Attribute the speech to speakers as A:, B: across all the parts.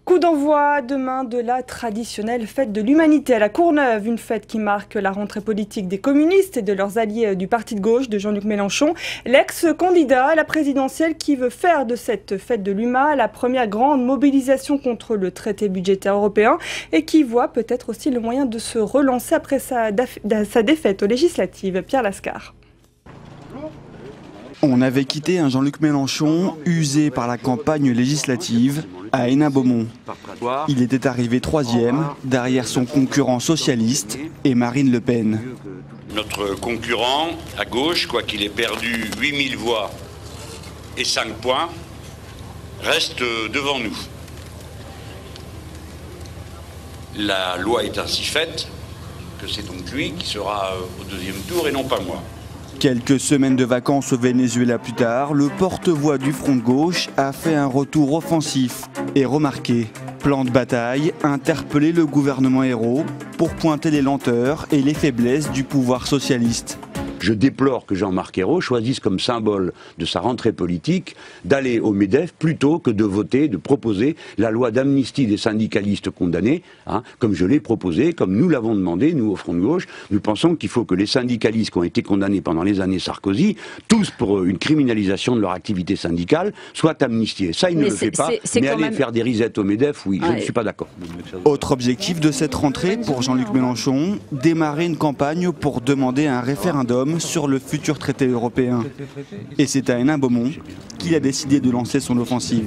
A: Coup d'envoi demain de la traditionnelle fête de l'Humanité à la Courneuve, une fête qui marque la rentrée politique des communistes et de leurs alliés du parti de gauche de Jean-Luc Mélenchon, l'ex-candidat à la présidentielle qui veut faire de cette fête de l'UMA la première grande mobilisation contre le traité budgétaire européen et qui voit peut-être aussi le moyen de se relancer après sa défaite aux législatives. Pierre Lascar.
B: On avait quitté un Jean-Luc Mélenchon usé par la campagne législative à Hénin-Beaumont. Il était arrivé troisième derrière son concurrent socialiste et Marine Le Pen.
C: Notre concurrent à gauche, quoiqu'il ait perdu 8000 voix et 5 points, reste devant nous. La loi est ainsi faite que c'est donc lui qui sera au deuxième tour et non pas moi.
B: Quelques semaines de vacances au Venezuela plus tard, le porte-voix du Front de gauche a fait un retour offensif et remarqué. Plan de bataille, interpeller le gouvernement héros pour pointer les lenteurs et les faiblesses du pouvoir socialiste.
D: Je déplore que Jean-Marc Ayrault choisisse comme symbole de sa rentrée politique d'aller au MEDEF plutôt que de voter, de proposer la loi d'amnistie des syndicalistes condamnés, comme je l'ai proposé, comme nous l'avons demandé, nous au Front de gauche. Nous pensons qu'il faut que les syndicalistes qui ont été condamnés pendant les années Sarkozy, tous pour une criminalisation de leur activité syndicale, soient amnistiés. Ça, il ne le fait pas, mais aller faire des risettes au MEDEF, oui, je ne suis pas d'accord.
B: Autre objectif de cette rentrée pour Jean-Luc Mélenchon, démarrer une campagne pour demander un référendum sur le futur traité européen. Et c'est à Hénin-Beaumont qu'il a décidé de lancer son offensive.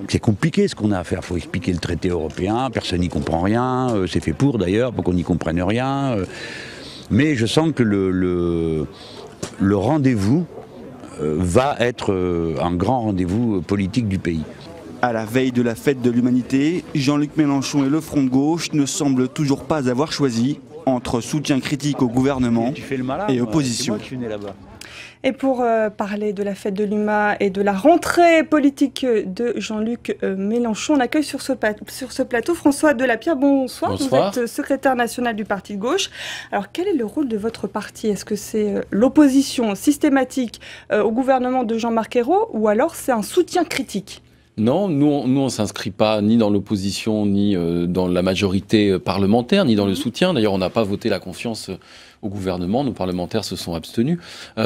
D: C'est compliqué ce qu'on a à faire, il faut expliquer le traité européen, personne n'y comprend rien, c'est fait pour d'ailleurs, pour qu'on n'y comprenne rien. Mais je sens que le rendez-vous va être un grand rendez-vous politique du pays.
B: À la veille de la fête de l'Humanité, Jean-Luc Mélenchon et le Front de gauche ne semblent toujours pas avoir choisi entre soutien critique au gouvernement et opposition.
A: Et pour parler de la fête de l'UMA et de la rentrée politique de Jean-Luc Mélenchon, on accueille sur ce plateau François Delapierre. Bonsoir.
E: Bonsoir.
A: Vous êtes secrétaire national du parti de gauche. Alors quel est le rôle de votre parti? Est-ce que c'est l'opposition systématique au gouvernement de Jean-Marc Ayrault ou alors c'est un soutien critique?
E: Non, nous on s'inscrit pas ni dans l'opposition, ni dans la majorité parlementaire, ni dans le soutien. D'ailleurs, on n'a pas voté la confiance au gouvernement. Nos parlementaires se sont abstenus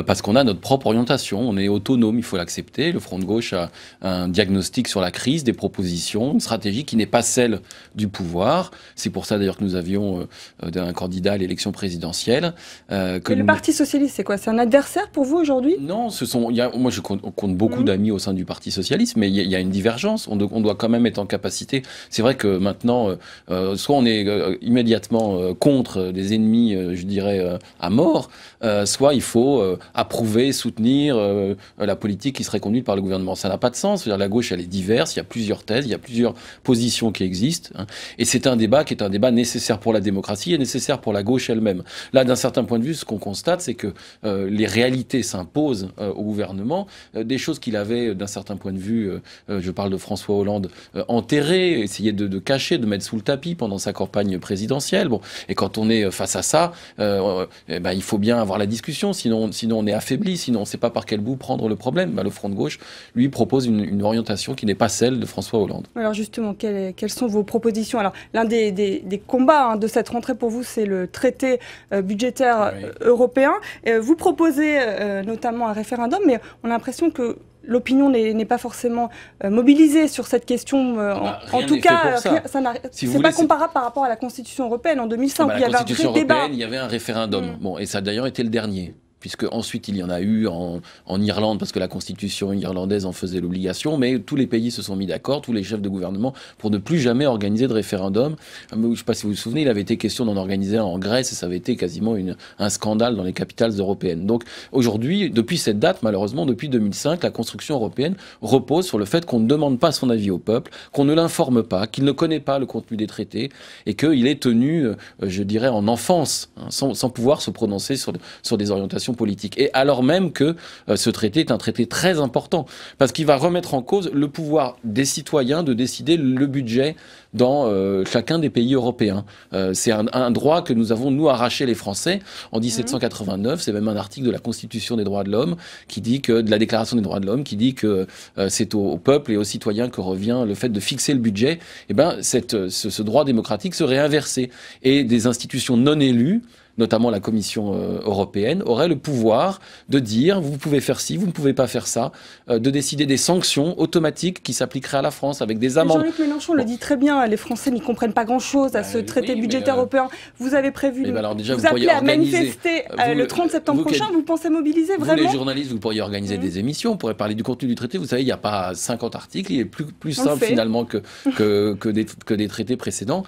E: parce qu'on a notre propre orientation. On est autonome, il faut l'accepter. Le Front de gauche a un diagnostic sur la crise, des propositions, une stratégie qui n'est pas celle du pouvoir. C'est pour ça d'ailleurs que nous avions un candidat à l'élection présidentielle.
A: Le Parti socialiste, c'est quoi? C'est un adversaire pour vous aujourd'hui?
E: Non, moi je compte beaucoup d'amis au sein du Parti socialiste, mais il y a une divergence. On doit quand même être en capacité. C'est vrai que maintenant, soit on est immédiatement contre des ennemis, je dirais, à mort, soit il faut approuver, soutenir la politique qui serait conduite par le gouvernement. Ça n'a pas de sens. C'est-à-dire, la gauche, elle est diverse, il y a plusieurs thèses, il y a plusieurs positions qui existent, et c'est un débat qui est un débat nécessaire pour la démocratie et nécessaire pour la gauche elle-même. Là, d'un certain point de vue, ce qu'on constate, c'est que les réalités s'imposent au gouvernement, des choses qu'il avait, d'un certain point de vue, je parle de François Hollande, enterrées, essayé de cacher, de mettre sous le tapis pendant sa campagne présidentielle. Bon, et quand on est face à ça, il faut bien avoir la discussion, sinon on est affaibli, sinon on ne sait pas par quel bout prendre le problème. Le Front de gauche, lui, propose une orientation qui n'est pas celle de François Hollande. Alors justement, quelles sont vos propositions? Alors, l'un des combats de cette rentrée pour vous, c'est le traité budgétaire européen. Vous proposez notamment un référendum, mais on a l'impression que l'opinion n'est pas forcément mobilisée sur cette question. En tout cas, c'est pas comparable par rapport à la Constitution européenne en 2005, où il y avait un vrai débat. Il y avait un référendum. Bon, et ça a d'ailleurs été le dernier. Puisque ensuite il y en a eu en Irlande, parce que la constitution irlandaise en faisait l'obligation, mais tous les pays se sont mis d'accord, tous les chefs de gouvernement, pour ne plus jamais organiser de référendum. Je ne sais pas si vous vous souvenez, il avait été question d'en organiser un en Grèce, et ça avait été quasiment un scandale dans les capitales européennes. Donc aujourd'hui, depuis cette date, malheureusement, depuis 2005, la construction européenne repose sur le fait qu'on ne demande pas son avis au peuple, qu'on ne l'informe pas, qu'il ne connaît pas le contenu des traités, et qu'il est tenu, je dirais, en enfance, sans pouvoir se prononcer sur des orientations mobilisation politique. Et alors même que ce traité est un traité très important, parce qu'il va remettre en cause le pouvoir des citoyens de décider le budget dans chacun des pays européens. C'est un droit que nous avons, nous, arraché les Français en 1789. C'est même un article de la Constitution des droits de l'homme qui dit que, de la Déclaration des droits de l'homme, qui dit que c'est au peuple et aux citoyens que revient le fait de fixer le budget. Eh ben, ce droit démocratique serait inversé. Et des institutions non élues, notamment la Commission européenne, aurait le pouvoir de dire vous pouvez faire ci, vous ne pouvez pas faire ça, de décider des sanctions automatiques qui s'appliqueraient à la France avec des amendes.
A: Jean-Luc Mélenchon le dit très bien, les Français n'y comprennent pas grand-chose à ce traité budgétaire européen. Vous avez prévu, vous appelez à manifester le 30 septembre prochain, vous pensez mobiliser vraiment?
E: Vous, les journalistes, vous pourriez organiser des émissions, on pourrait parler du contenu du traité. Vous savez, il n'y a pas 50 articles, il est plus simple finalement que des traités précédents.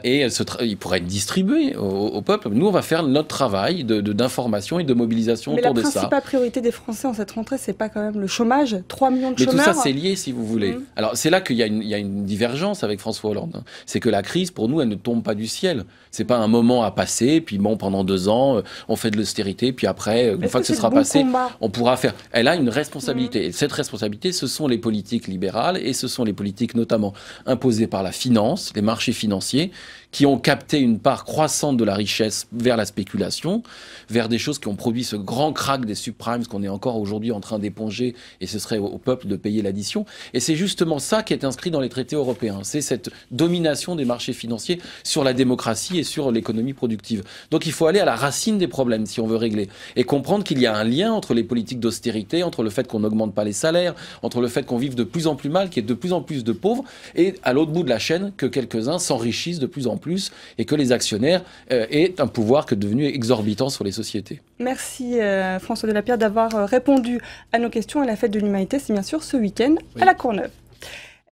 E: Et il pourrait être distribué au peuple. Nous, on va faire notre travail d'information et de mobilisation autour de ça.
A: Mais la principale priorité des Français en cette rentrée, c'est pas quand même le chômage? 3 millions de chômeurs.
E: Mais tout ça, c'est lié, si vous voulez. Alors, c'est là qu'il y a une divergence avec François Hollande. C'est que la crise, pour nous, elle ne tombe pas du ciel. C'est pas un moment à passer, puis bon, pendant 2 ans, on fait de l'austérité, puis après, une fois que ce sera passé, on pourra faire. Elle a une responsabilité. Et cette responsabilité, ce sont les politiques libérales et ce sont les politiques notamment imposées par la finance, les marchés financiers, qui ont capté une part croissante de la richesse vers la spéculation, vers des choses qui ont produit ce grand crack des subprimes qu'on est encore aujourd'hui en train d'éponger, et ce serait au peuple de payer l'addition. Et c'est justement ça qui est inscrit dans les traités européens. C'est cette domination des marchés financiers sur la démocratie et sur l'économie productive. Donc il faut aller à la racine des problèmes si on veut régler, et comprendre qu'il y a un lien entre les politiques d'austérité, entre le fait qu'on n'augmente pas les salaires, entre le fait qu'on vive de plus en plus mal, qu'il y ait de plus en plus de pauvres, et à l'autre bout de la chaîne, que quelques-uns s'enrichissent de plus en plus, et que les actionnaires aient un pouvoir que devenu exorbitant sur les sociétés.
A: Merci François Delapierre d'avoir répondu à nos questions. Et la fête de l'humanité, c'est bien sûr ce week-end à la Courneuve.